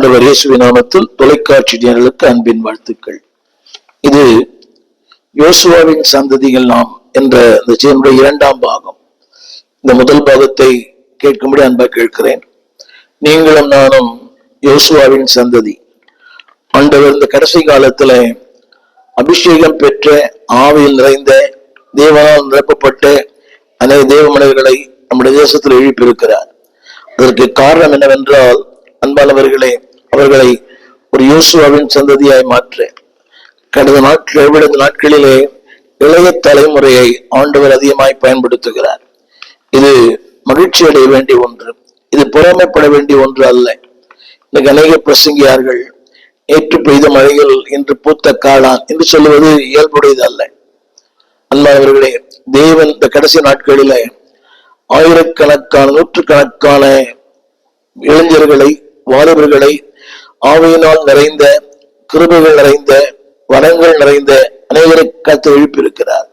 ஆண்டவர் இயேசுவின் நாமத்தில் தொலைக்காட்சி நேயர்களுக்கு அன்பின் வாழ்த்துக்கள். இது யோசுவாவின் சந்ததிகள் நாம் என்ற இந்த செய்தியுடைய 2ஆம் பாகம். இந்த முதல் பாகத்தை கேட்கும்படி அன்பா கேட்கிறேன். நீங்களும் நானும் யோசுவாவின் சந்ததி. ஆண்டவர் இந்த கடைசி காலத்துல அபிஷேகம் பெற்ற ஆவியில் நிறைந்த தேவனால் நிரப்பப்பட்ட அநேக தேவ மனிதர்களை நம்முடைய தேசத்தில் எழுப்பியிருக்கிறார். அதற்கு காரணம் என்னவென்றால், அன்பானவர்களே, அவர்களை ஒரு யோசுவாவின் சந்ததியாய் மாற்ற கடந்த நாட்களிலே இளைய தலைமுறையை ஆண்டவர் அதிகமாய் பயன்படுத்துகிறார். இது மகிழ்ச்சி அடைய வேண்டிய ஒன்று, இது பொறாமைப்பட வேண்டிய ஒன்று அல்ல. இன்னைக்கு அநேக பிரசங்கியார்கள் நேற்று பெய்த மழையில் இன்று பூத்த காளான் என்று சொல்லுவது இயல்புடையது அல்ல. அன்பானவர்களே, தேவன் இந்த கடைசி நாட்களிலே ஆயிரக்கணக்கான நூற்றுக்கணக்கான இளைஞர்களை, வாலிபர்களை ஆவியினால் நிறைந்த, கிருபைகள் நிறைந்த, வரங்கள் நிறைந்த அனைவரை காத்து எழுப்பியிருக்கிறார்.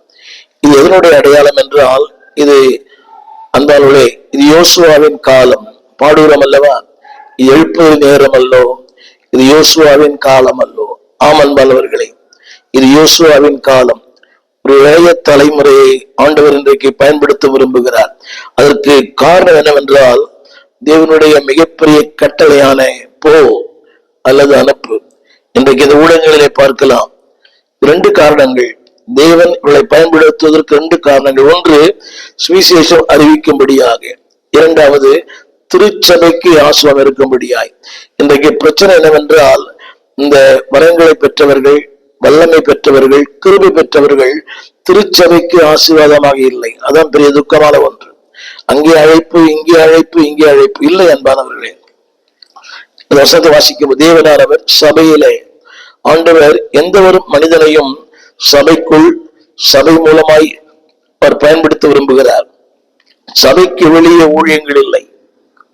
இது எதனுடைய அடையாளம் என்றால், இது அன்பானவர்களே, இது யோசுவாவின் காலம். பாடுகிறோம் அல்லவா, இது எழுப்புவது நேரம் அல்லோ, இது யோசுவாவின் காலம் அல்லோ. ஆம் அன்பானவர்களே, இது யோசுவாவின் காலம். ஒரு இளைய தலைமுறையை ஆண்டவர் இன்றைக்கு பயன்படுத்த விரும்புகிறார். அதற்கு காரணம் என்னவென்றால், தேவனுடைய மிகப்பெரிய கட்டளையான போ அல்லது அனுப்பு. இன்றைக்கு இந்த ஊடகங்களிலே பார்க்கலாம். 2 காரணங்கள் தேவன் இவர்களை பயன்படுத்துவதற்கு. 2 காரணங்கள். ஒன்று, சுவிசேஷம் அறிவிக்கும்படியாக. 2வது, திருச்சபைக்கு ஆசீர்வாதம் இருக்கும்படியாய். இன்றைக்கு பிரச்சனை என்னவென்றால், இந்த வரங்களை பெற்றவர்கள், வல்லமை பெற்றவர்கள், கிருபை பெற்றவர்கள் திருச்சபைக்கு ஆசீர்வாதமாக இல்லை. அதான் பெரிய துக்கமான ஒன்று. அங்கே அழைப்பு, இங்கே அழைப்பு, இங்கே அழைப்பு இல்லை. அன்பானவர்களே, வசனத்தை வாசிக்கும் தேவனானவர் சபையிலே ஆண்டவர் எந்த ஒரு மனிதனையும் சபைக்குள், சபை மூலமாய் அவர் பயன்படுத்த விரும்புகிறார். சபைக்கு வெளியே ஊழியங்கள் இல்லை.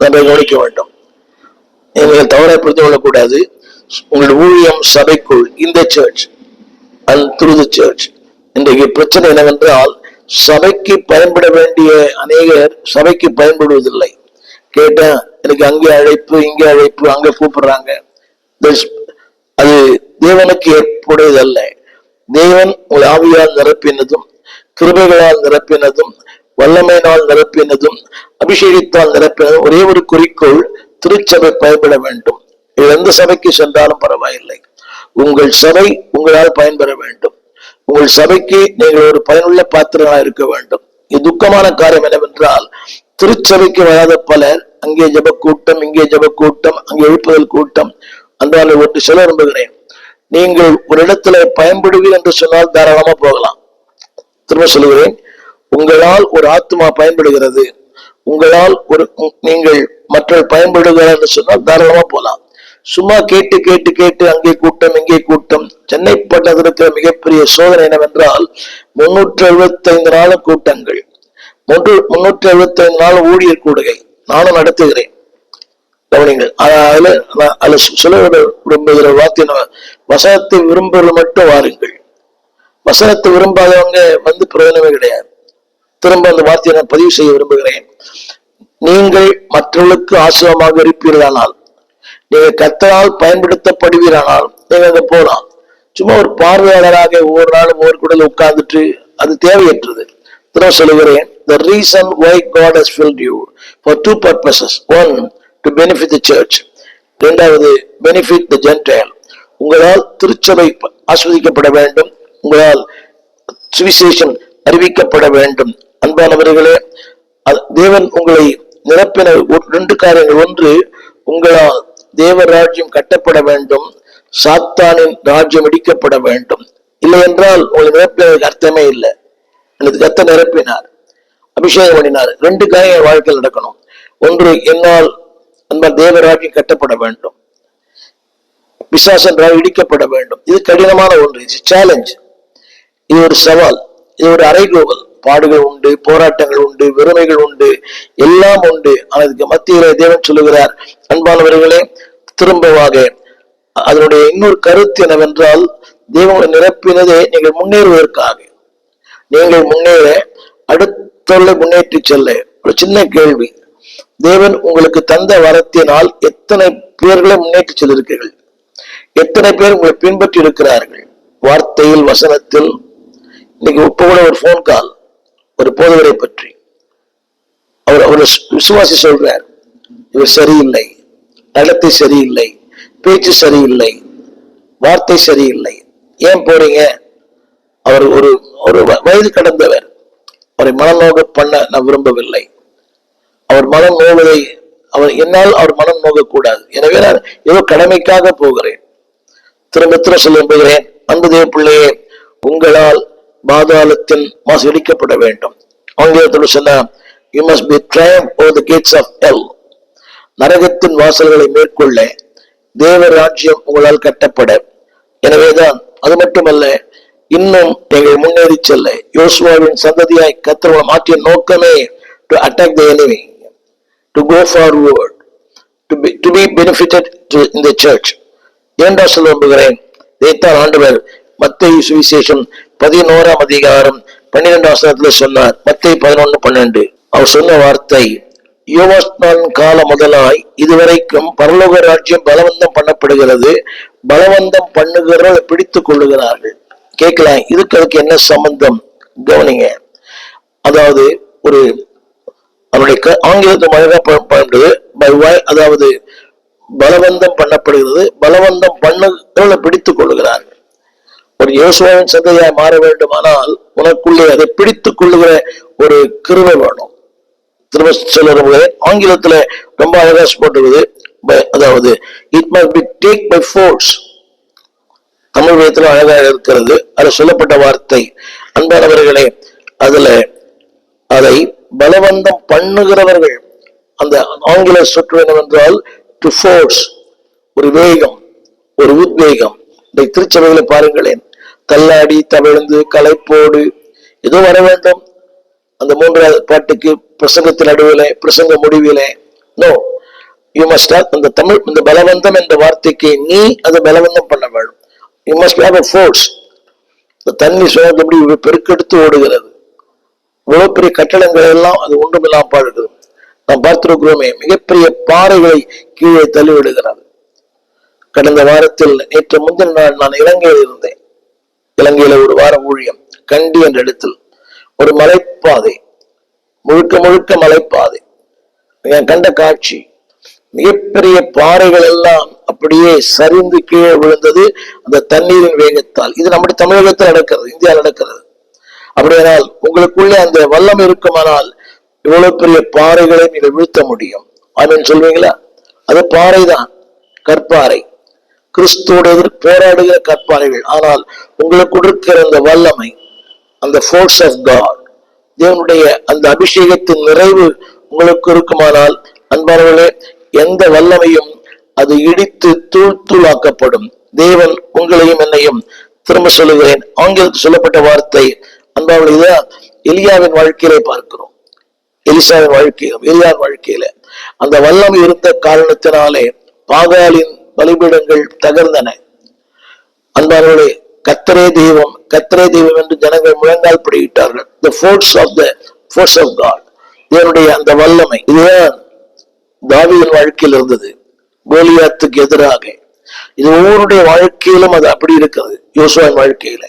நம்ம கவனிக்க வேண்டும். நீங்கள் தவறாக புரிந்து கொள்ளக்கூடாது. உங்கள் ஊழியம் சபைக்குள், இந்த search and through the church. இன்றைக்கு பிரச்சனை என்னவென்றால், சபைக்கு பயன்பட வேண்டிய அநேகர் சபைக்கு பயன்படுவதில்லை. கேட்டேன், எனக்கு அங்கே அழைப்பு, இங்கே அழைப்பு, அங்க கூப்பிடுறாங்க. அது தேவனுக்கு ஏற்புடையதல்ல. தேவன் உங்கள் ஆவியால் நிரப்பினதும், கிருபைகளால் நிரப்பினதும், வல்லமையினால் நிரப்பினதும், அபிஷேகத்தால் நிரப்பினதும் ஒரே ஒரு குறிக்கோள், திருச்சபை பயன்பட வேண்டும். எந்த சபைக்கு சென்றாலும் பரவாயில்லை, உங்கள் சபை உங்களால் பயன்பெற வேண்டும். உங்கள் சபைக்கு நீங்கள் ஒரு பயனுள்ள பாத்திரங்களாக இருக்க வேண்டும். இது துக்கமான காரியம் என்னவென்றால், திருச்சபைக்கு வராத பலர் அங்கே ஜப கூட்டம், இங்கே ஜப கூட்டம், அங்கே எழுப்புதல் கூட்டம். அந்த ஒன்று சொல்ல விரும்புகிறேன். நீங்கள் ஒரு இடத்துல பயன்படுவீர்கள் என்று சொன்னால் தாராளமா போகலாம். திரும்ப சொல்லுகிறேன், உங்களால் ஒரு ஆத்மா பயன்படுகிறது, உங்களால் நீங்கள் மற்றவர்கள் பயன்படுகிறார் என்று சொன்னால் தாராளமா போகலாம். சும்மா கேட்டு கேட்டு கேட்டு அங்கே கூட்டம், இங்கே கூட்டம். சென்னை பட்டணத்தில் இருக்கிற மிகப்பெரிய சோதனை என்னவென்றால், 375 நாள் கூட்டங்கள், 375 நாள் ஊழியர் கூடுகை. நானும் நடத்துகிறேன், கவனிங்கள். அதுல சொல்ல விரும்புகிற வார்த்தை, வசனத்தை விரும்புவது மட்டும் வாருங்கள். வசனத்தை விரும்பாதவங்க வந்து பிரயோஜனமே கிடையாது. திரும்ப அந்த வார்த்தையை நான் பதிவு செய்ய விரும்புகிறேன். நீங்கள் மற்றவர்களுக்கு ஆசிரியமாக இருப்பீர்களானால், நீங்க கர்த்தரால் பயன்படுத்தப்படுவீரானால் நீங்க அங்க போலாம். சும்மா ஒரு பார்வையாளராக ஒவ்வொரு நாளும் ஒவ்வொரு கூட உட்கார்ந்துட்டு அது தேவையற்றது. திரும்ப சொல்லுகிறேன், the reason why God has filled you for 2 purposes. One, to benefit the church. 2வது, benefit the Gentile. உங்களால் திருச்சபை ஆஸ்வதிக்கப்பட வேண்டும், உங்களால் சுவிசேஷம் அறிவிக்கப்பட வேண்டும். அன்பானவர்களே, தேவன் உங்களை நிரப்பின 2 காரியங்கள். ஒன்று, உங்களால் தேவ ராஜ்யம் கட்டப்பட வேண்டும், சாத்தானின் ராஜ்யம் இடிக்கப்பட வேண்டும். இல்லை என்றால் உங்களை நிரப்பினதுக்கு அர்த்தமே இல்லை. எனக்கு கத்த நிரப்பினார், அபிஷேகம் பண்ணினார். 2 காரியம் வாழ்க்கையில் நடக்கணும். ஒன்று, என்னால் தேவ ராஜ்யம் கட்டப்பட வேண்டும், பிசாசன் இடிக்கப்பட வேண்டும். இது கடினமான ஒன்று, இது சேலஞ்ச், இது ஒரு சவால், இது ஒரு அறைகூவல். பாடுகள் உண்டு, போராட்டங்கள் உண்டு, வெறுமைகள் உண்டு, எல்லாம் உண்டு. அதுக்கு மத்தியிலே தேவன் சொல்லுகிறார், அன்பானவர்களே, திரும்பவாக அதனுடைய இன்னொரு கருத்து என்னவென்றால், தேவனை நிரப்பினதே நீங்கள் முன்னேறுவதற்காக. நீங்கள் முன்னேற, அடுத்த முன்னேற்றி செல்ல. ஒரு சின்ன கேள்வி, தேவன் உங்களுக்கு தந்த வரத்தினால் எத்தனை பேர்களை முன்னேற்றி சென்றிருக்கிறீர்கள். எத்தனை பேர் உங்களை பின்பற்றி இருக்கிறார்கள் வார்த்தையில், வசனத்தில். இன்னைக்கு இப்ப கூட ஒரு போன் கால் ஒரு போதவரை பற்றி அவர் விசுவாசி சொல்றார், இவர் சரியில்லை, நடத்தை சரியில்லை, பேச்சு சரியில்லை, வார்த்தை சரியில்லை. ஏன் போறீங்க? அவர் ஒரு ஒரு வயது கடந்தவர், அவரை மனநோக பண்ண நான் விரும்பவில்லை. அவர் மனம் நோவதை என்னால் அவர் மனம் நோகக்கூடாது. எனவே நான் ஏதோ கடமைக்காக போகிறேன். திரும்ப சொல்ல விரும்புகிறேன், அன்பு தேவ பிள்ளையே, உங்களால் பாதாளத்தின் மாசு இடிக்கப்பட வேண்டும். ஆங்கிலத்தில் சொன்னா, you must be triumph over the gates of hell. நரகத்தின் வாசல்களை மேற்கொள்ள தேவ ராஜ்யம் உங்களால் கட்டப்பட. எனவேதான், அது மட்டுமல்ல, இன்னும் நீங்கள் முன்னேறி செல்ல யோசுவாவின் சந்ததியாய் கர்த்தர் மாற்றிய நோக்கமே to attack the enemy, to go forward, to be benefited in the church. ஏனென்றால் சொல்ல விரும்புகிறேன், இதைத்தான் ஆண்டவர் மத்தேயு சுவிசேஷம் 11ஆம் அதிகாரம் 12ஆம் வசனத்தில் சொன்னார். மத்தேயு 11:12 அவர் சொன்ன வார்த்தை, யோவான் காலம் முதலாய் இதுவரைக்கும் பரலோக ராஜ்யம் பலவந்தம் பண்ணப்படுகிறது, பலவந்தம் பண்ணுகிறவர்கள் பிடித்துக் கொள்ளுகிறார்கள். கேட்கலாம், அதுக்கு என்ன சம்பந்தம்? கவனிங்க. அதாவது ஒரு அவருடைய ஆங்கிலத்தை மழை அதாவது பலவந்தம் பண்ணப்படுகிறது, பலவந்தம் பண்ணுகிறவர்களை பிடித்துக் கொள்ளுகிறார்கள். ஒரு யோசுவாவின் சந்ததியாய் மாற வேண்டுமானால் உனக்குள்ளே அதை பிடித்துக் கொள்ளுகிற ஒரு கிருபை வேணும். திரும்ப சொல்ல ஆங்கிலத்துல ரொம்ப அழகா போட்டுருக்குது, அதாவது it must be take by force. Tamil விதத்துல அழகாக இருக்கிறது. அதுல சொல்லப்பட்ட வார்த்தை, அன்பானவர்களே, அதுல அதை பலவந்தம் பண்ணுகிறவர்கள், அந்த ஆங்கில சொற்று என்னவென்றால் டு ஃபோர்ஸ், ஒரு வேகம், ஒரு உத்வேகம். இந்த திருச்சபைகளை பாருங்களேன், தள்ளாடி தவிழ்ந்து களைப்போடு ஏதோ வர வேண்டும். அந்த 3வது பாட்டுக்கு பிரசங்கத்தின் நடுவில, பிரசங்க முடிவில, நோ, யூ மஸ்ட் ஹேவ் அந்த தமிழ், இந்த பலவந்தம் என்ற வார்த்தைக்கு நீ அதை பலவந்தம் பண்ண வேண்டும். You must have a force. தண்ணி சுழந்தபடி பெருக்கெடுத்து ஓடுகிறது. இவ்வளவு பெரிய கட்டடங்கள் எல்லாம் அது ஒன்றுமில்லாம பாடுகிறது. நாம் பார்த்திருக்கிறோமே, மிகப்பெரிய பாறைகளை கீழே தள்ளி விடுகிறது. கடந்த வாரத்தில், நேற்று முந்தின நாள் நான் இலங்கையில் இருந்தேன். இலங்கையில ஒரு வார ஊழியம், கண்டி என்ற இடத்தில் ஒரு மலைப்பாதை, முழுக்க முழுக்க மலைப்பாதை. நான் கண்ட காட்சி, மிகப்பெரிய பாறைகள் எல்லாம் அப்படியே சரிந்து கீழே விழுந்தது அந்த தண்ணீரின் வேகத்தால். இது நம்முடைய தமிழகத்தில் நடக்கிறது, இந்தியாவில் நடக்கிறது. அப்படியானால் உங்களுக்குள்ளே அந்த வல்லம் இருக்குமானால் இவ்வளவு பெரிய பாறைகளை நீங்கள் வீழ்த்த முடியும். ஆமென் சொல்வீங்களா? அது பாறைதான், கற்பாறை, கிறிஸ்துவோடு போராடுகிற கற்பாறைகள். ஆனால் உங்களுக்கு இருக்கிற அந்த வல்லமை, அந்த ஃபோர்ஸ் ஆஃப் காட், தேவனுடைய அந்த அபிஷேகத்தின் நிறைவு உங்களுக்கு இருக்குமானால், அன்பானவர்களே, எந்த வல்லமையும் அது இடித்து தூள் தூளாக்கப்படும். தேவன் உங்களையும் என்னையும், திரும்ப சொல்லுகிறேன், ஆங்கிலத்தில் சொல்லப்பட்ட வார்த்தை, அன்பானவர்களே, இதான் எலியாவின் வாழ்க்கையிலே பார்க்கிறோம். எலிசாவின் வாழ்க்கையிலும் எலியாவின் வாழ்க்கையில அந்த வல்லம் இருந்த காரணத்தினாலே பாகாலின் பலிபீடங்கள் தகர்ந்தன. அன்பானவர்களே, கர்த்தரே தெய்வம், கர்த்தரே தெய்வம் என்று ஜனங்கள் முழங்கால் படியிட்டார்கள். The force of God, தேவனுடைய அந்த வல்லமை. இதுதான் தாவீதின் வாழ்க்கையில் இருந்தது, கோலியாத்துக்கு எதிராக. இது ஒவ்வொருடைய வாழ்க்கையிலும் அது அப்படி இருக்கிறது. யோசுவாவின் வாழ்க்கையில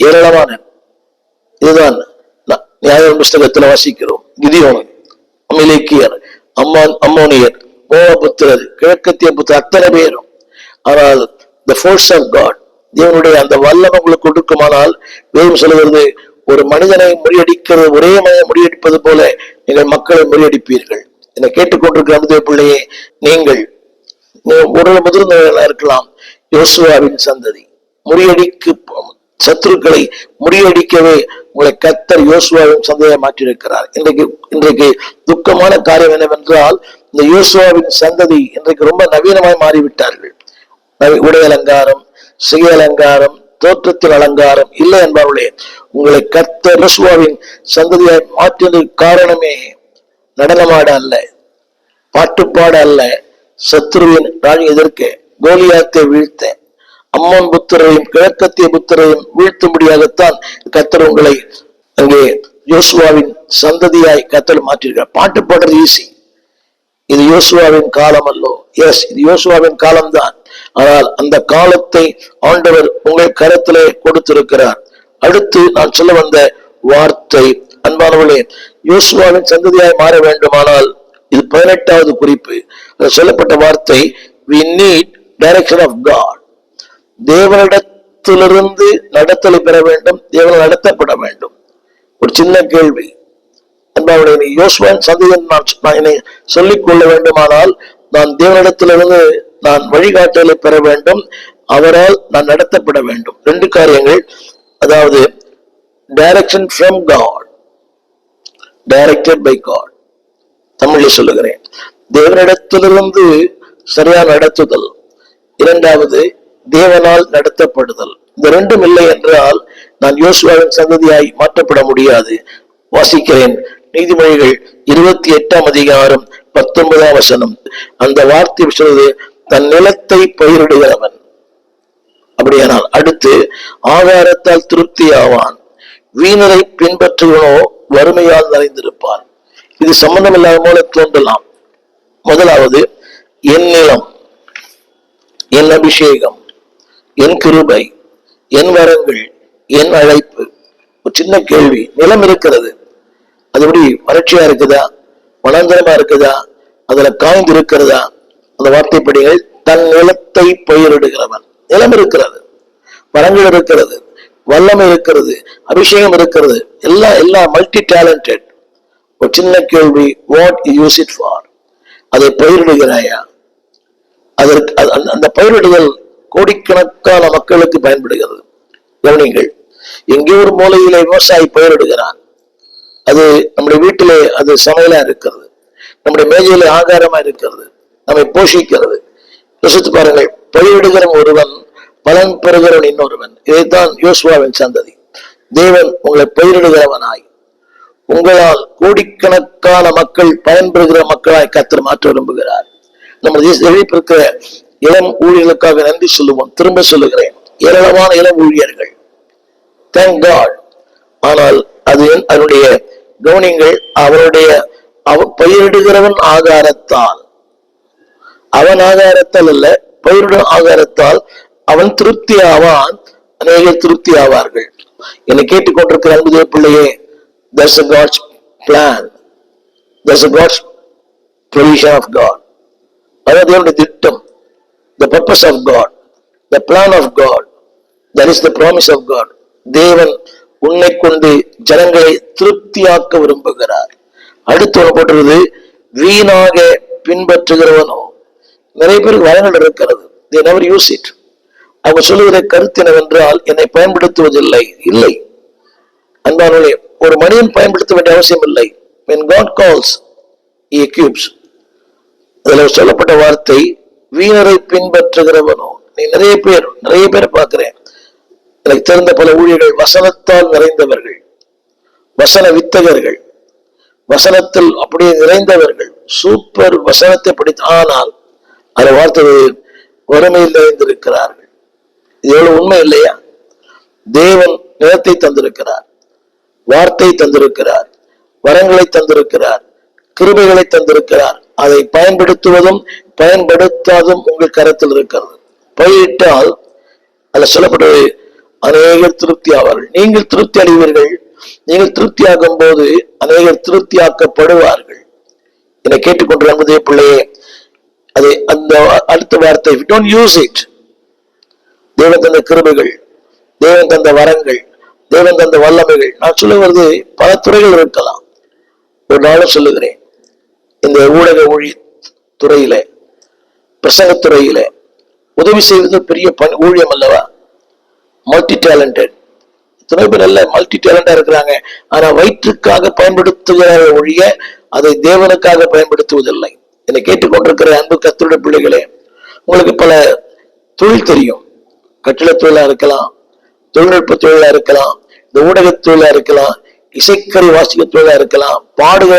ஏராளமான, இதுதான் நியாய புஸ்தகத்துல வாசிக்கிறோம். கிதியோன், அமிலேக்கியர், அம்மோனியர், மோவாபுத்திரர், கிழக்கத்திய புத்திரர், அத்தனை பேரும். ஆனால் the force of God, தேவனுடைய அந்த வல்லமை உங்களுக்கு கொடுக்குமானால், வேதம் சொல்லுகிறது, ஒரு மனிதனை முறியடிக்கிறது, ஒரே மனிதனை முறியடிப்பது போல நீங்கள் மக்களை முறியடிப்பீர்கள். என்னை கேட்டுக்கொண்டிருக்கிற அன்பு பிள்ளையே, நீங்கள் உடல் முதிர்ந்தவர்களா இருக்கலாம். யோசுவாவின் சந்ததி முறியடிக்கு, சத்துருக்களை முறியடிக்கவே உங்களை கர்த்தர் யோசுவாவின் சந்ததியை மாற்றியிருக்கிறார். இன்றைக்கு துக்கமான காரியம் என்னவென்றால், இந்த யோசுவாவின் சந்ததி இன்றைக்கு ரொம்ப நவீனமாய் மாறிவிட்டார்கள். உடை அலங்காரம், சிகை அலங்காரம், தோற்றத்தின் அலங்காரம் இல்லை என்பவர்களே. உங்களை கர்த்தர் யோசுவாவின் சந்ததியை மாற்றியதற்கு காரணமே நடனமாட அல்ல, பாட்டுப்பாட அல்ல, சத்துருவின் ராணி எதிர்க்க, கோலியாத்தை வீழ்த்த, அம்மோன் புத்திரையும் கிழக்கத்திய புத்திரையும் வீழ்த்தும்படியாகத்தான் கர்த்தர் உங்களை அங்கே யோசுவாவின் சந்ததியாய் கர்த்தர் மாற்றிருக்கிறார். பாட்டு பாடுறது ஈஸி, இது யோசுவாவின் காலம் அல்லோ? எஸ், இது யோசுவாவின் காலம்தான். ஆனால் அந்த காலத்தை ஆண்டவர் உங்கள் கரத்திலே கொடுத்திருக்கிறார். அடுத்து நான் சொல்ல வந்த வார்த்தை, அன்பானவர்களே, யோசுவாவின் சந்ததியாய் மாற வேண்டுமானால் இது 18வது குறிப்பு. சொல்லப்பட்ட வார்த்தை, we need direction of God. தேவனிடத்திலிருந்து நடத்தலை பெற வேண்டும், தேவனால் நடத்தப்பட வேண்டும். ஒரு சின்ன கேள்வி, அன்பானவர்களே, யோசுவாவின் சந்ததியை நான் என்னை சொல்லிக் கொள்ள வேண்டுமானால் நான் தேவனிடத்திலிருந்து நான் வழிகாட்டலை பெற வேண்டும், அவரால் நான் நடத்தப்பட வேண்டும். 2 காரியங்கள். அதாவது direction from God, directed by God. தமிழில் சொல்லுகிறேன், தேவனிடத்திலிருந்து சரியான நடத்துதல். 2வது தேவனால் நடத்தப்படுதல். இந்த 2ம் இல்லை என்றால் நான் யோசுவாவின் சந்ததியாய் மாற்றப்பட முடியாது. வாசிக்கிறேன், நீதிமொழிகள் 28ஆம் அதிகாரம் 19ஆம் வசனம். அந்த வார்த்தை சொல்வது, தன் நிலத்தை பயிரிடுகிறவன். அப்படியானால் அடுத்து, ஆகாரத்தால் திருப்தி ஆவான், வீணரை பின்பற்றுவனோ வறுமையால் நிறைந்திருப்பான். இது சம்பந்தம் இல்லாத போல தோன்றலாம். முதலாவது, என் நிலம், என் அபிஷேகம், என் கிருபை, என் வரங்கள், என் அழைப்பு. ஒரு சின்ன கேள்வி, நிலம் இருக்கிறது, அது எப்படி வறட்சியா இருக்குதா, வனாந்தரமா இருக்குதா, அதுல காய்ந்து இருக்கிறதா? அந்த வார்த்தைப்படிகள், தன் நிலத்தை பயிரிடுகிறவன். நிலம் இருக்கிறது, வரங்கள் இருக்கிறது, வல்லமை இருக்கிறது, அபிஷேகம் இருக்கிறது, எல்லாம் மல்டி டேலண்டட். ஒரு சின்ன கேள்வி, what you use it for? அதை பயிரிடுகிறாயா? அதற்கு அந்த பயிரிடுதல் கோடிக்கணக்கான மக்களுக்கு பயன்படுகிறது. கவனிங்கள், எங்கே ஒரு மூலையிலே விவசாயி பயிரிடுகிறான், அது நம்முடைய வீட்டிலே அது சமையலா இருக்கிறது, நம்முடைய மேஜையிலே ஆகாரமா இருக்கிறது, நம்மை போஷிக்கிறது. யோசித்து பாருங்கள், பயிரிடுகிற ஒருவன், பலன் பெறுகிறவன் இன்னொருவன். இதைத்தான் யோசுவாவின் சந்ததி. தேவன் உங்களை பயிரிடுகிறவனாய், உங்களால் கோடிக்கணக்கான மக்கள் பயன்பெறுகிற மக்களாய் கர்த்தர் மாற்ற விரும்புகிறார். நம்ம எழுப்பியிருக்கிற இளம் ஊழியர்களுக்காக நன்றி சொல்லுவோம். திரும்ப சொல்லுகிறேன், ஏராளமான இளம் ஊழியர்கள், தேங்க் காட். ஆனால் அதனுடைய கவனிங்கள், அவன் பயிரிடுகிறவன் ஆகாரத்தால், அவன் ஆகாரத்தால் அல்ல, பயிரிடும் ஆகாரத்தால் அவன் திருப்தி ஆவான், அநேகர் திருப்தி ஆவார்கள். என்னை கேட்டுக்கொண்டிருக்கிற அன்பு பிள்ளையே, there's a God's plan, there's a God's provision of God. அதாவது தேவனுடைய திட்டம், the purpose of God, the plan of God, that is the promise of God. தேவன் உன்னை கொண்டு ஜனங்களை திருப்தியாக்க விரும்புகிறார். அடுத்து போட்டுறது, வீணாக பின்பற்றுகிறவனோ. நிறைய பேருக்கு வரங்கள் இருக்கிறது, they never use it. அவங்க சொல்லுகிற கருத்து என்னவென்றால், என்னை பயன்படுத்துவதில்லை. இல்லை அன்பானவர்களே, ஒரு மனிதன் பயன்படுத்த வேண்டிய அவசியம் இல்லை. When God calls, he equips. அதில் சொல்லப்பட்ட வார்த்தை, வீணரை பின்பற்றுகிறவனோ. நீ நிறைய பேரை பார்க்கிறேன், எனக்கு தெரிந்த பல ஊழியர்கள் வசனத்தால் நிறைந்தவர்கள், வசன வித்தகர்கள், வசனத்தில் அப்படியே நிறைந்தவர்கள், சூப்பர் வசனத்தை படித்து, ஆனால் அதை வார்த்தை வறுமையில் நிறைந்திருக்கிறார்கள். இது எவ்வளவு உண்மை இல்லையா? தேவன் நிலத்தை தந்திருக்கிறார், வார்த்தை தந்திருக்கிறார், வரங்களை தந்திருக்கிறார், கிருபைகளை தந்திருக்கிறார். அதை பயன்படுத்துவதும் பயன்படுத்தாதும் உங்கள் கரத்தில் இருக்கிறது. பயிரிட்டால் அதில் சொல்லப்பட்டது, அநேகர் திருப்தி ஆவார்கள். நீங்கள் திருப்தி அடைவீர்கள். நீங்கள் திருப்தி ஆகும் போது அநேகர் திருப்தியாக்கப்படுவார்கள். என்னை கேட்டுக்கொண்டு அன்பதே பிள்ளையே, அது அந்த அடுத்த வார்த்தை, don't use it. தேவன் தந்த கிருபைகள், தேவன் தந்த வரங்கள், தேவன் தந்த வல்லமைகள். நான் சொல்லுவது பல துறைகள் இருக்கலாம். ஒரு நாளும் சொல்லுகிறேன், இந்த ஊடக துறையில, பிரசங்கத்துறையில உதவி செய்வது பெரிய ஊழியம் அல்லவா? Multi talented. துணை பேர் அல்ல, மல்டி டேலண்டா இருக்கிறாங்க. ஆனா வயிற்றுக்காக பயன்படுத்துகிற ஒழிய அதை தேவனுக்காக பயன்படுத்துவதில்லை. என்னை கேட்டுக்கொண்டிருக்கிற அன்பு கர்த்தருடைய பிள்ளைகளே, உங்களுக்கு பல தொழில் தெரியும். கட்டிட தொழிலா இருக்கலாம், தொழில்நுட்ப தொழிலா இருக்கலாம், இந்த ஊடக தொழிலா இருக்கலாம், இசைக்கரை வாசிக்க தொழிலா இருக்கலாம், பாடுகிற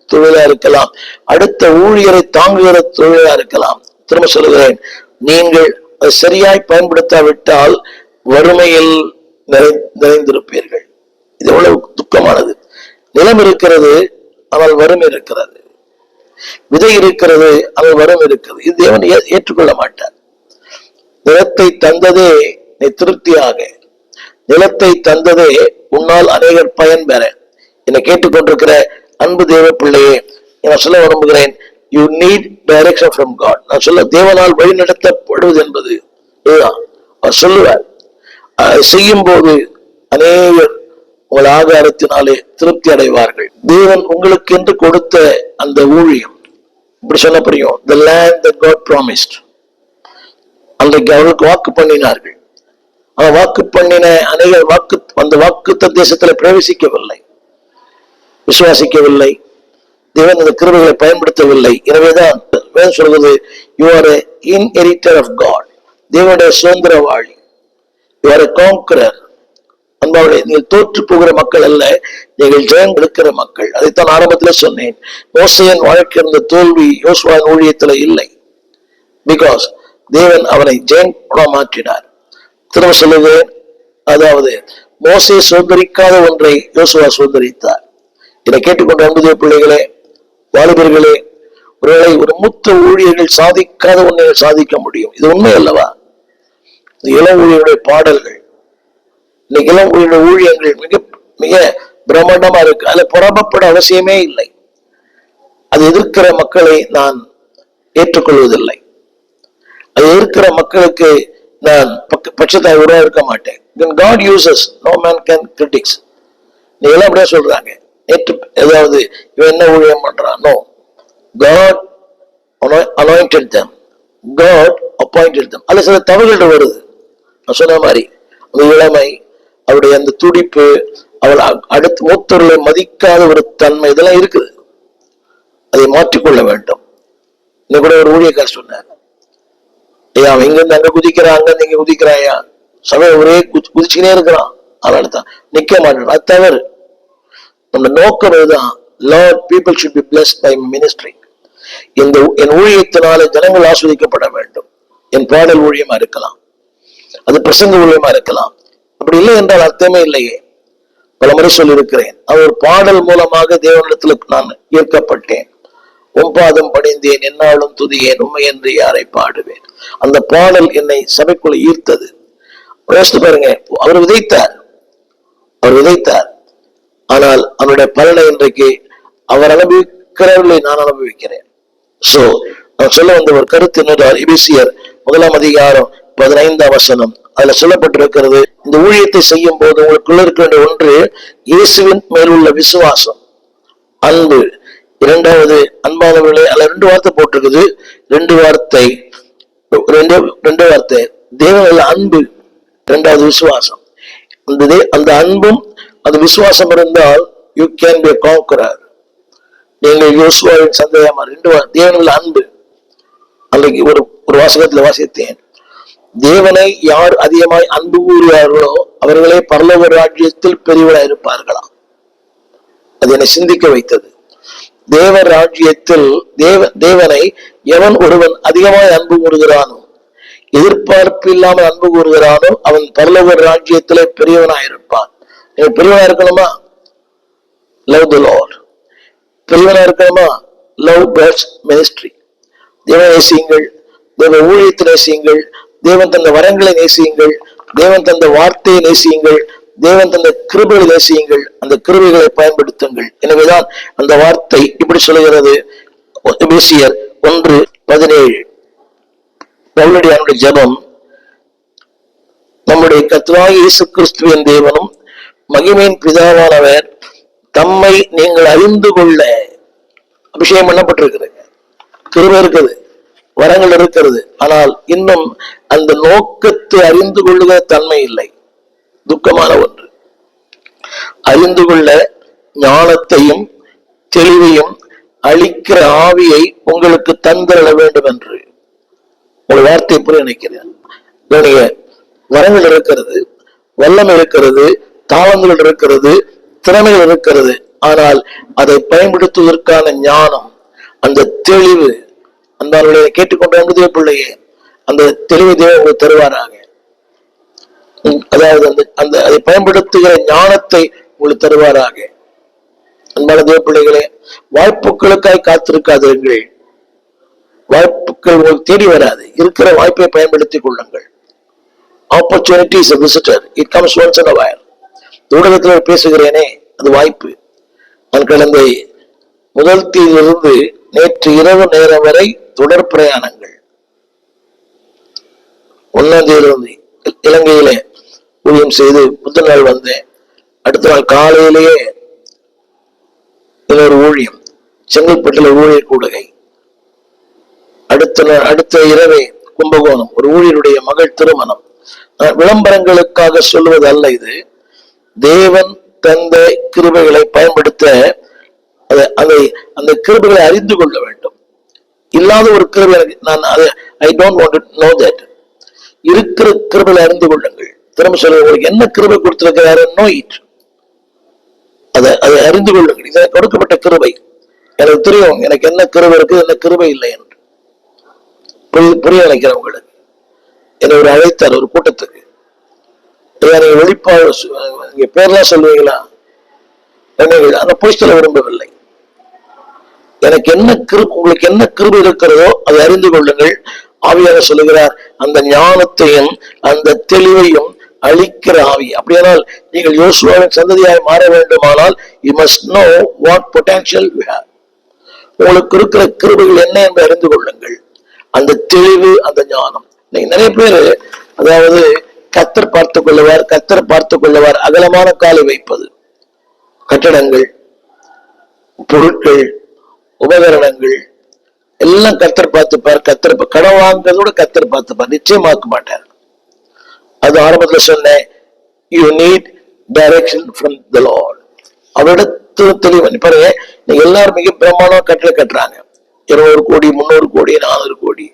தொழிலா இருக்கலாம், அடுத்த ஊழியரை தாங்குகிற தொழிலா இருக்கலாம். திரும்ப சொல்லுகிறேன், நீங்கள் அதை சரியாய் பயன்படுத்தாவிட்டால் வறுமையில் நிறைந்திருப்பீர்கள். இது எவ்வளவு துக்கமானது. நிலம் இருக்கிறது, ஆனால் வறுமை இருக்கிறது. விதை இருக்கிறது, அது வரம் இருக்கிறது. இது தேவன் ஏற்றுக்கொள்ள மாட்டார். நிலத்தை தந்ததே நீ திருப்தியாக, நிலத்தை தந்ததே உன்னால் அநேகர் பயன் பெற. என்னை கேட்டுக்கொண்டிருக்கிற அன்பு தேவ பிள்ளையே, நான் சொல்ல விரும்புகிறேன், you need direction from God. நான் சொல்ல, தேவனால் வழி நடத்தப்படுவது என்பது இதுதான். அவர் சொல்லுவார், செய்யும் போது அநேகர் உங்கள் ஆகாரத்தினாலே திருப்தி அடைவார்கள். தேவன் உங்களுக்கு என்று கொடுத்த அந்த ஊழியம், இப்படி சொன்ன புரியும், the land that God promised. அன்றைக்கு அவர்களுக்கு வாக்கு பண்ணினார்கள். வாக்கு பண்ணின அநேக அந்த வாக்கு தேசத்துல பிரவேசிக்கவில்லை, விசுவாசிக்கவில்லை, தேவன் இந்த கிருபைகளை பயன்படுத்தவில்லை. எனவேதான் வேதம் சொல்கிறது, you are a inheritor of God. தேவனுடைய சுதந்திரவாளி, யூ ஆர் a conqueror. அன்பாவளே, நீங்கள் தோற்று போகிற மக்கள் அல்ல, நீங்கள் ஜெயம் எடுக்கிற மக்கள். அதைத்தான் ஆரம்பத்தில் சொன்னேன். மோசேயின் வாழ்க்கை இருந்த தோல்வி யோசுவாவின் ஊழியத்துல இல்லை. பிகாஸ் தேவன் அவனை ஜெயம் மாற்றினார். திரும்ப சொல்லுவேன், அதாவது மோசே சுதந்திரிக்காத ஒன்றை யோசுவா சுதந்திரித்தார். இதை கேட்டுக்கொண்ட அன்புதே பிள்ளைகளே, வாலிபர்களே, ஒருவேளை ஒரு மூத்த ஊழியர்கள் சாதிக்காத ஒன்றை சாதிக்க முடியும். இது உண்மை அல்லவா? இளம் ஊழியருடைய பாடல்கள், இன்னைக்கு இளம் ஊழியருடைய ஊழியங்கள் மிக மிக பிரம்மாண்டமா இருக்கு. அதுல புறப்பட அவசியமே இல்லை. அது எதிர்க்கிற மக்களை நான் ஏற்றுக்கொள்வதில்லை. அது எதிர்க்கிற மக்களுக்கு நான் பட்சத்தை உருவாக்க மாட்டேன். When God uses, no man can critics. நீ எல்லாம் அப்படியே சொல்றாங்க, ஏதாவது இவன் என்ன ஊழியம் பண்றான்? No, God anointed them, God appointed them. அதுல சில தவறுகள் வருது. நான் சொன்ன மாதிரி அந்த இளமை, அவருடைய அந்த துடிப்பு, அவள் அடுத்து மூத்தவர்களை மதிக்காத ஒரு தன்மை, இதெல்லாம் இருக்குது. அதை மாற்றிக்கொள்ள வேண்டும். இன்னும் கூட ஒரு ஊழியக்கார் சொன்னார், ஐயா அவன் இங்கிருந்து அங்க குதிக்கிறான், அங்கிருந்து இங்க குதிக்கிறாயா, சபை ஒரே குதிச்சுக்கினே இருக்கிறான், அதனால தான் நிக்க மாட்டான். அது தவறு. நம்ம நோக்கம் இதுதான், Lord, people should be blessed by ministry. என் ஊழியத்தினால ஜனங்கள் ஆஸ்வதிக்கப்பட வேண்டும். என் பாடல் ஊழியமா இருக்கலாம், அது பிரசங்க ஊழியமா இருக்கலாம். அப்படி இல்லை என்றால் அர்த்தமே இல்லையே. பல முறை சொல்லியிருக்கிறேன், அவர் பாடல் மூலமாக தேவனிடத்துல நான் ஈர்க்கப்பட்டேன். ஒம்பாதம் பணிந்தேன், என்னாலும் துதியேன், உண்மை என்று யாரை பாடுவேன். அந்த பாடல் என்னை சபைக்குள்ள ஈர்த்தது. பாருங்க, அவர் விதைத்தார், ஆனால் அவருடைய பலனை இன்றைக்கு அவர் அனுபவிக்கிறவர்களை நான் அனுபவிக்கிறேன். சோ நான் சொல்ல வந்த ஒரு கருத்து என்னென்றால், எபேசியர் 1:15 அதுல சொல்லப்பட்டிருக்கிறது, இந்த ஊழியத்தை செய்யும் போது உங்களுக்குள்ள இருக்க வேண்டிய ஒன்று இயேசுவின் மேலுள்ள விசுவாசம், அன்பு. இரண்டாவது அன்பானவர்களே, அதுல 2 வார்த்தை போட்டிருக்குது. 2 வார்த்தை தேவனுடைய அன்பு, 2வது விசுவாசம். அந்த அன்பும் அந்த விசுவாசம் இருந்தால் you can be a conqueror. நீங்கள் யோசுவாவின் சந்தேகமா 2 தேவனுடைய அன்பு. அன்றைக்கு ஒரு வாசகத்துல வாசித்தேன், தேவனை யார் அதிகமாய் அன்பு கூறுவார்களோ அவர்களே பரலோக ராஜ்யத்தில் பெரியவராக இருப்பார்களாம். அது என்னை சிந்திக்க வைத்தது. தேவ ராஜ்யத்தில் தேவனை எவன் ஒருவன் அதிகமாய் அன்பு கூறுகிறானோ, எதிர்பார்ப்பு இல்லாமல் அன்பு கூறுகிறானோ, அவன் பரலோக ராஜ்யத்திலே பெரியவனாயிருப்பான். பெரியவனா இருக்கணுமா? Love the Lord. பெரியவனா இருக்கணுமா? Love God's ministry. தேவனை நேசியுங்கள், தேவ ஊழியத்தை நேசியுங்கள், தேவன் தந்த வரங்களை நேசியுங்கள், தேவன் தந்த வார்த்தையை நேசியுங்கள், தேவன் தந்த கிருபைகளை நேசியுங்கள், அந்த கிருபைகளை பயன்படுத்துங்கள். எனவேதான் அந்த வார்த்தை இப்படி சொல்லுகிறது. எபேசியர் 1:17 பவுலுடைய ஜெபம், நம்முடைய கர்த்தராகிய இயேசு கிறிஸ்துவின் தேவனும் மகிமையின் பிதாவானவர் தம்மை நீங்கள் அறிந்து கொள்ள அபிஷேகம் பண்ணப்பட்டிருக்கிறது. கிருபை இருக்குது, வரங்கள் இருக்கிறது, ஆனால் இன்னும் அந்த நோக்கத்தை அறிந்து கொள்ளுகிற தன்மை இல்லை. துக்கமான ஒன்று. அறிந்து கொள்ள ஞானத்தையும் தெளிவையும் அளிக்கிற ஆவியை உங்களுக்கு தந்திரள வேண்டும் என்று ஒரு வார்த்தை புரிய நினைக்கிறேன். வரங்கள் இருக்கிறது, வல்லமை இருக்கிறது, தாளங்கள் இருக்கிறது, திறமைகள் இருக்கிறது, ஆனால் அதை பயன்படுத்துவதற்கான ஞானம், அந்த தெளிவு, அந்த கேட்டுக்கொண்ட பிள்ளையே, அந்த தெளிவு தேவன் உங்களுக்கு தருவாராக. அதாவது அதை பயன்படுத்துகிற ஞானத்தை உங்களுக்கு தருவாராக. அன்பான தேவ பிள்ளைகளே, வாய்ப்புகளுக்காய் காத்திருக்காதீர்கள். வாய்ப்புகள் உங்களுக்கு தேடி வராது. இருக்கிற வாய்ப்பை பயன்படுத்திக் கொள்ளுங்கள். Opportunity is a visitor. It comes once in a while. ஊடகத்தில் பேசுகிறேனே, அது வாய்ப்பு. நான் கடந்த முதல் தேதியிலிருந்து நேற்று இரவு நேரம் வரை தொடர் பிரயாணங்கள். 1ஆம் தேதியிலிருந்து இலங்கையிலே ஊழியம் செய்து முதல் நாள் வந்தேன். அடுத்த நாள் காலையிலேயே இன்னொரு ஊழியம், செங்கல்பட்டில் ஊழிய கூடுகை. அடுத்த இரவே கும்பகோணம், ஒரு ஊழியருடைய மகள் திருமணம். விளம்பரங்களுக்காக சொல்வது அல்ல, இது தேவன் தந்த கிருபைகளை பயன்படுத்த அந்த கிருபைகளை அறிந்து கொள்ள வேண்டும். இல்லாத ஒரு கிருபை நான் I don't want to know that. இருக்கிற கிருபைகளை அறிந்து கொள்ளுங்கள். திரும்ப சொல்ல, உங்களுக்கு என்ன கிருபை கொடுத்திருக்கிறாரு, நோ இட். அதை அறிந்து கொள்ளுங்கள். இதை கொடுக்கப்பட்ட கிருபை எனக்கு தெரியும், எனக்கு என்ன கிருபை இருக்கு, என்ன கிருபை இல்லை என்று புரிய நினைக்கிறேன். உங்களுக்கு என்னை ஒரு அழைத்தார் ஒரு கூட்டத்துக்கு. நீங்க வெளிப்பாடு நீங்க பேர்லாம் சொல்லுவீங்களா? ஆனா போய் சொல்ல விரும்பவில்லை. எனக்கு என்ன கிருபை, உங்களுக்கு என்ன கிருபை இருக்கிறதோ அதை அறிந்து கொள்ளுங்கள். ஆவியாக சொல்லுகிறார், அந்த ஞானத்தையும் அந்த தெளிவையும் அளிக்கிற ஆவி. அப்படியானால் நீங்கள் யோசுவாவின் சந்ததியாய் மாற வேண்டுமானால் you must know what potential you have. உங்களுக்கு இருக்கிற கிருபைகள் என்ன என்று அறிந்து கொள்ளுங்கள். அந்த தெளிவு, அந்த ஞானம். நிறைய பேர் அதாவது கத்தர் பார்த்துக் கொள்ளுவார், கத்தர் பார்த்துக் கொள்ளுவார். அகலமான காலை வைப்பது, கட்டடங்கள், பொருட்கள், உபகரணங்கள் எல்லாம் கத்தர் பார்த்துப்பார். கத்தர் கடன் வாங்குறதோட கத்தர் பார்த்துப்பார், நிச்சயமாக்க மாட்டார். அது ஆரம்பத்தில் சொன்னேன், you need direction from the Lord. அவரிடத்துல தெளிவு. பாருங்க, நீங்க எல்லாரும் மிக பிரமாணம் கட்டளை கட்டுறாங்க. 200 கோடி, 300 கோடி, 400 கோடி.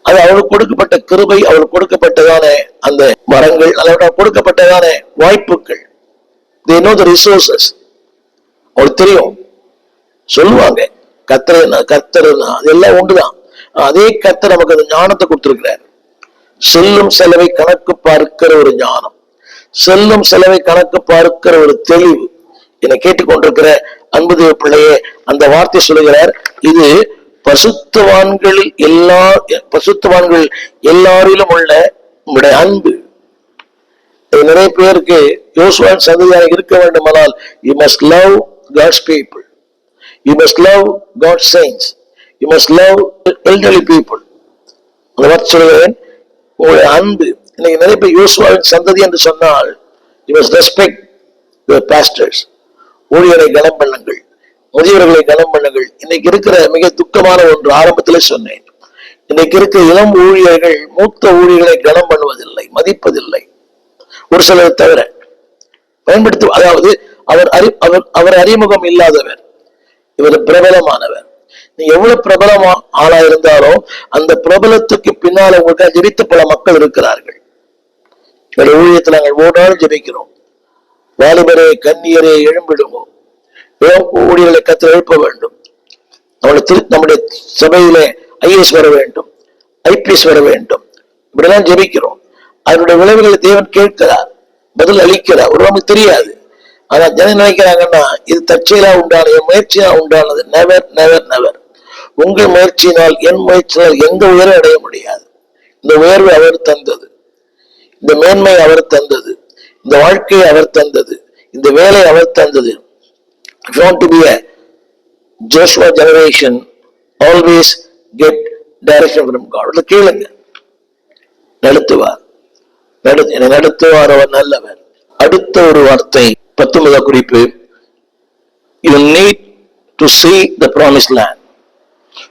அது அவளுக்கு கொடுக்கப்பட்ட கிருபை, அவளுக்கு கொடுக்கப்பட்டதான அந்த மரங்கள், அதோட கொடுக்கப்பட்டதான வாய்ப்புகள். they know the resources. அவளுக்கு தெரியும், சொல்லுவாங்க கர்த்தர்னா அதெல்லாம் ஒன்றுதான். அதே கர்த்தர் நமக்கு அந்த ஞானத்தை கொடுத்திருக்கிறார். செல்லும் செலவை கணக்கு பார்க்கிற ஒரு ஞானம், செல்லும் செலவை கணக்கு பார்க்கிற ஒரு தெளிவு. என்னை கேட்டுக்கொண்டிருக்கிற அன்பு தேவ பிள்ளையே, அந்த வார்த்தை சொல்லுகிறார், இது பசுத்தவான்கள் எல்லாரிலும் உள்ள உங்களுடைய அன்பு. நிறைய பேருக்கு யோசுவாவின் சந்ததியாக இருக்க வேண்டுமானால் you must love God's people, you must love God's saints, you must love elderly people. அந்த வார்த்தை சொல்லுகிறேன், உங்களுடைய அன்பு. இன்னைக்கு நிறைய பேர் யோசுவாவின் சந்ததி என்று சொன்னால் you must respect your pastors. ஊழியரை கனம் பண்ணுங்கள், முதியவர்களை கனம் பண்ணுங்கள். இன்னைக்கு இருக்கிற மிக துக்கமான ஒன்று, ஆரம்பத்திலே சொன்னேன், இன்னைக்கு இருக்கிற இளம் ஊழியர்கள் மூத்த ஊழியர்களை கனம் பண்ணுவதில்லை, மதிப்பதில்லை. ஒரு சிலர் தவிர பயன்படுத்தி, அதாவது அவர் அறிமுகம் இல்லாதவர், இவர் பிரபலமானவர். நீங்க எவ்வளவு பிரபலமா ஆளா இருந்தாலும் அந்த பிரபலத்துக்கு பின்னால் உங்களுக்கு ஜெபித்த பல மக்கள் இருக்கிறார்கள். ஊழியத்தில் நாங்கள் ஓடாலும் ஜெபிக்கிறோம். வாலிபரே, கன்னியரே, எழும்பிடுவோம். ஊழியர்களை கத்து எழுப்ப வேண்டும். நம்முடைய சபையிலே IAS வர வேண்டும், IPS வர வேண்டும். இப்படிலாம் ஜெபிக்கிறோம். அதனுடைய விளைவுகளை தேவன் கேட்கிறார், பதில் அளிக்கிறார். ஒரு நமக்கு தெரியாது. ஆனா ஜனம் நினைக்கிறாங்கன்னா இது தற்செயலா உண்டான, என் முயற்சியா உண்டானது. Never never never. உங்கள் முயற்சியினால், என் முயற்சியினால் எந்த உயர்வை அடைய முடியாது. இந்த உயர்வு அவர் தந்தது, இந்த மேன்மை அவர் தந்தது, இந்த வாழ்க்கையை அவர் தந்தது, இந்த வேலை அவர் தந்தது. If you want to be a Joshua generation, always get direction from God. கேளுங்க, நடத்துவார், நடத்துவார், அவர் நல்லவர். அடுத்த ஒரு வார்த்தை 19 குறிப்பு, you need to see the promised land.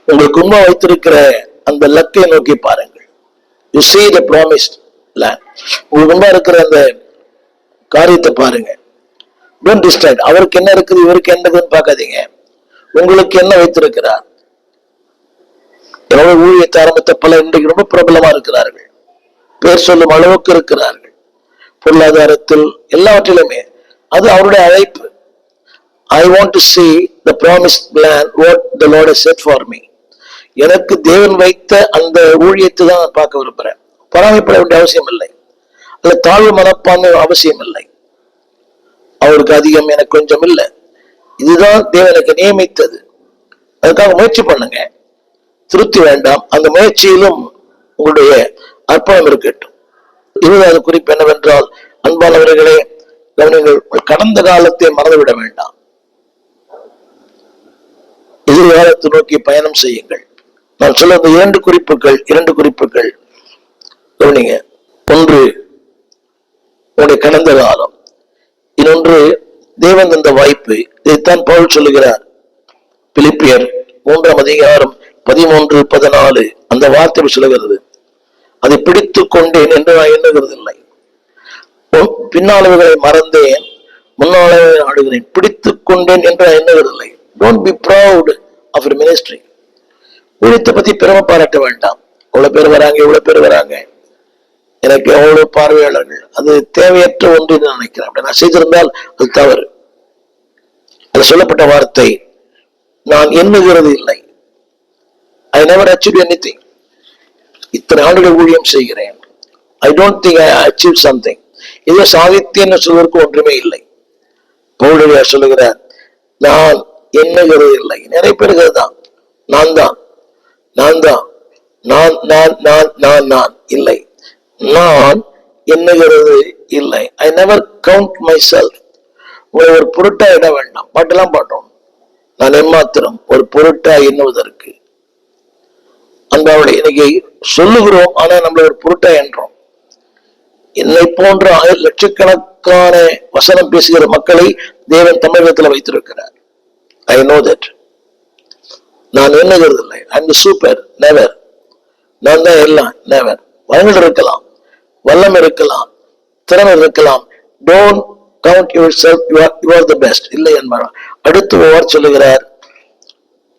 உங்களுக்கு முன்பா வைத்திருக்கிற அந்த லக்கை நோக்கி பாருங்கள். You see the promised land. உங்களுக்கு முன்பா இருக்கிற அந்த காரியத்தை பாருங்க. Don't distract. அவருக்கு என்ன இருக்குது, இவருக்கு என்னதுன்னு பார்க்காதீங்க. உங்களுக்கு என்ன வைத்திருக்கிறார்? எவ்வளவு ஊழியத்தை ஆரம்பித்த பல இன்றைக்கு ரொம்ப பிரபலமா இருக்கிறார்கள், பேர் சொல்லும் அளவுக்கு இருக்கிறார்கள், பொருளாதாரத்தில் எல்லாவற்றிலுமே. அது அவருடைய அழைப்பு. I want to see the promised land, what the Lord has set for me. எனக்கு தேவன் வைத்த அந்த ஊழியத்தை தான் நான் பார்க்க விரும்புறேன். பராமரிப்பட வேண்டிய அவசியம் இல்லை, அல்ல தாழ்வு மனப்பான்மை அவசியம் இல்லை. அவருக்கு அதிகம், எனக்கு கொஞ்சம் இல்லை. இதுதான் தேவனுக்கு நியமித்தது. அதுக்காக முயற்சி பண்ணுங்க, திருப்தி வேண்டாம். அந்த முயற்சியிலும் உங்களுடைய அர்ப்பணம் இருக்கட்டும். 20வது குறிப்பு என்னவென்றால், அன்பானவர்களே கவனிங்கள், கடந்த காலத்தை மறந்துவிட வேண்டாம். எதிர்காலத்தை நோக்கி பயணம் செய்யுங்கள். நான் சொல்ல இரண்டு குறிப்புகள் கவனிங்க. ஒன்று உங்களுடைய கடந்த காலம், இன்னொன்று தேவன் தந்த வாய்ப்பு. இதைத்தான் பவுல் சொல்லுகிறார் பிலிப்பியர் 3ஆம் அதிகாரம் 13-14 அந்த வார்த்தை சொல்லுகிறது, அதை பிடித்துக் கொண்டேன் என்று நான் எண்ணுகிறது இல்லை, பின்னாளர்களை மறந்தேன், முன்னாளர்களை நாடுகிறேன். பிடித்துக் கொண்டேன் என்று நான் எண்ணுகிறது இல்லை. Don't be proud of your ministry. ஊழியத்தை பத்தி பெருமை பாராட்ட வேண்டாம். இவ்வளவு பேர் வராங்க, எனக்கு எவ்வளவு பார்வையாளர்கள், அது தேவையற்ற ஒன்று என்று நினைக்கிறேன். அப்படி நான் செய்திருந்தால் அது தவறு. அது சொல்லப்பட்ட வார்த்தை, நான் எண்ணுகிறது இல்லை. I never achieved anything. இத்தனை ஆண்டுகள் ஊழியம் செய்கிறேன். I don't think I achieved something. இதோ சாதித்தேன்னு சொல்வதற்கு ஒன்றுமே இல்லை. பவுல் சொல்லுகிறார், நான் எண்ணுகிறது இல்லை. நிறைய பேருக்கு தான் நான் இல்லை, நான் எண்ணுகிறது இல்லை. I never count myself. உங்களை ஒரு பொருட்டா இட வேண்டாம். பாட்டெல்லாம் பாட்டோம், நான் எம்மாத்திரம் ஒரு பொருட்டா எண்ணுவதற்கு. அன்பாவுடைய இன்னைக்கு சொல்லுகிறோம், ஆனா நம்மள ஒரு பொருட்டா என்றோம். என்னை போன்ற லட்சக்கணக்கான வசனம் பேசுகிற மக்களை தேவன் தமிழகத்தில் வைத்திருக்கிறார். I know that. நான் எண்ணுகிறது இல்லை. I'm super, never. நான் தான் எல்லாம், never. வளங்கள் இருக்கலாம், வல்லம் இருக்கலாம், திறமை இருக்கலாம். Don't count yourself, you are the best. இல்லை என்பார். அடுத்து ஓவர் சொல்லுகிறார்,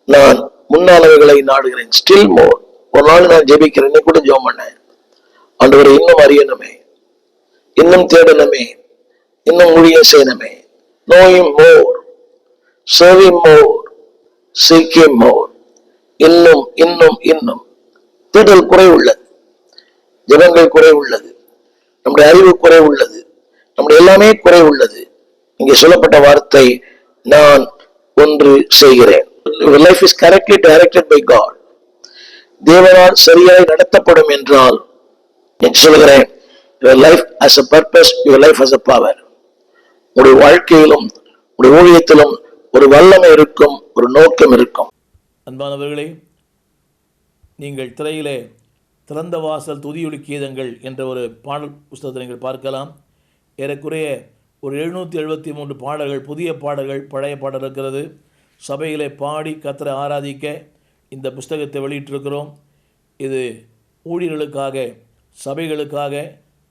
நான் முன்னாளர்களை நாடுகிறேன். ஸ்டில் மோர். ஒரு நாள் நான் ஜெபிக்கிறேன், இன்னைக்கு கூட ஜெபம் பண்ணேன். ஆண்டவரை இன்னும் அறியணுமே, இன்னும் தேடணுமே, இன்னும் ஊழியம் செய்யணுமே. Know him more, serve him more, seek him more. இன்னும் தேடல் குறை உள்ளது, ஜெபங்கள் குறை உள்ளது, நம்முடைய அறிவு குறை உள்ளது, நம்முடைய எல்லாமே குறை உள்ளது. இங்கே சொல்லப்பட்ட வார்த்தை, நான் ஒன்று செய்கிறேன். Your life is correctly directed by God. தேவனால் சரியாய் நடத்தப்படும் என்றால் சொல்கிறேன், your life has a purpose, your life has a power. உங்களுடைய வாழ்க்கையிலும் உங்களுடைய ஊழியத்திலும் ஒரு வல்லமை இருக்கும், ஒரு நோக்கம் இருக்கும். அன்பானவர்களே, நீங்கள் திரையிலே திறந்த வாசல் துதியொலி கீதங்கள் என்ற ஒரு பாடல் புஸ்தகத்தை நீங்கள் பார்க்கலாம். ஏறக்குறைய ஒரு 773 பாடல்கள், புதிய பாடல்கள், பழைய பாடல் இருக்கிறது. சபையிலே பாடி கர்த்தரை ஆராதிக்க இந்த புஸ்தகத்தை வெளியிட்டிருக்கிறோம். இது ஊழியர்களுக்காக, சபைகளுக்காக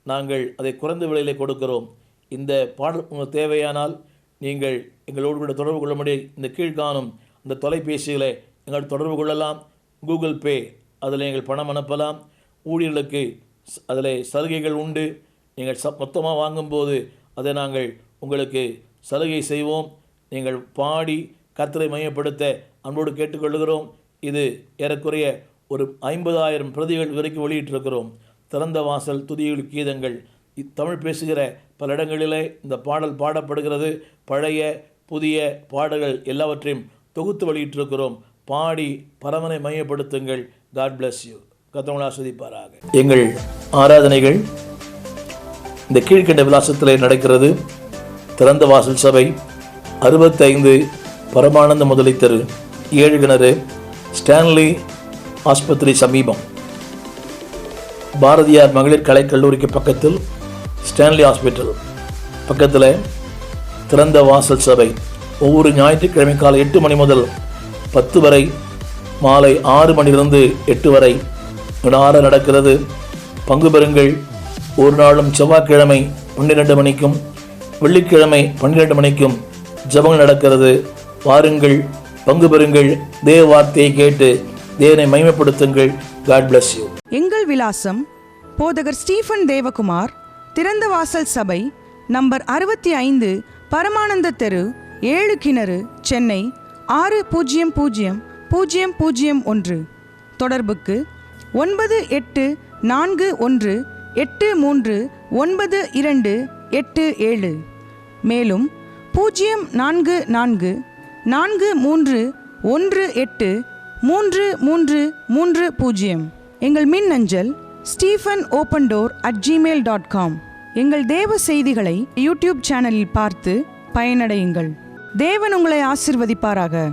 நாங்கள் அதை குறைந்த விலையிலே கொடுக்கிறோம். இந்த பாடல் உங்களுக்கு தேவையானால் நீங்கள் எங்களோடு கூட தொடர்பு கொள்ள முடியும். இந்த கீழ்காணும் இந்த தொலைபேசிகளை எங்கள் தொடர்பு கொள்ளலாம். கூகுள் பே, அதில் நீங்கள் பணம் அனுப்பலாம். ஊழியர்களுக்கு அதில் சலுகைகள் உண்டு. நீங்கள் மொத்தமாக வாங்கும்போது அதை நாங்கள் உங்களுக்கு சலுகை செய்வோம். நீங்கள் பாடி கர்த்தரை மையப்படுத்த அன்போடு கேட்டுக்கொள்கிறோம். இது ஏறக்குறைய ஒரு 50,000 பிரதிகள் வரைக்கும் வெளியிட்டிருக்கிறோம். திறந்த வாசல் துதியொலி கீதங்கள். தமிழ் பேசுகிற பல இடங்களிலே இந்த பாடல் பாடப்படுகிறது. பழைய புதிய பாடல்கள் எல்லாவற்றையும் தொகுத்து வெளியிட்டிருக்கிறோம். பாடி பரமனை மையப்படுத்துங்கள். God bless you. கர்த்தர் ஆசீர்வதிப்பாராக. எங்கள் ஆராதனைகள் இந்த கீழ்கண்ட விலாசத்திலே நடக்கிறது. திறந்த வாசல் சபை, 65 பரமானந்த முதலை தெரு, 7 கிணறு, ஸ்டான்லி ஆஸ்பத்திரி சமீபம், பாரதியார் மகளிர் கலைக்கல்லூரிக்கு பக்கத்தில் ஸ்டான்லி ஹாஸ்பிட்டல் பக்கத்தில் திறந்த வாசல் சபை. ஒவ்வொரு ஞாயிற்றுக்கிழமை காலை 8 மணி முதல் 10 வரை, மாலை 6 மணிலிருந்து 8 வரை வினார நடக்கிறது. பங்கு பெறுங்கள். ஒரு நாளும் செவ்வாய்க்கிழமை 12 மணிக்கும் வெள்ளிக்கிழமை 12 மணிக்கும் ஜெபங்கள் நடக்கிறது. வாருங்கள், பங்கு பெறுங்கள். தேவ வார்த்தையை கேட்டு தேவனை மகிமைப்படுத்துங்கள். God bless you. எங்கள் விலாசம் போதகர் ஸ்டீஃபன் தேவகுமார், திறந்த வாசல் சபை, நம்பர் 65, பரமானந்த தெரு, 7 கிணறு, சென்னை 600001. தொடர்புக்கு 9841839287. மேலும் 044 43183330. எங்கள் மின்னஞ்சல் stephenopendor@gmail.com. எங்கள் தேவ செய்திகளை யூடியூப் சேனலில் பார்த்து பயனடையுங்கள். தேவன் உங்களை ஆசிர்வதிப்பாராக.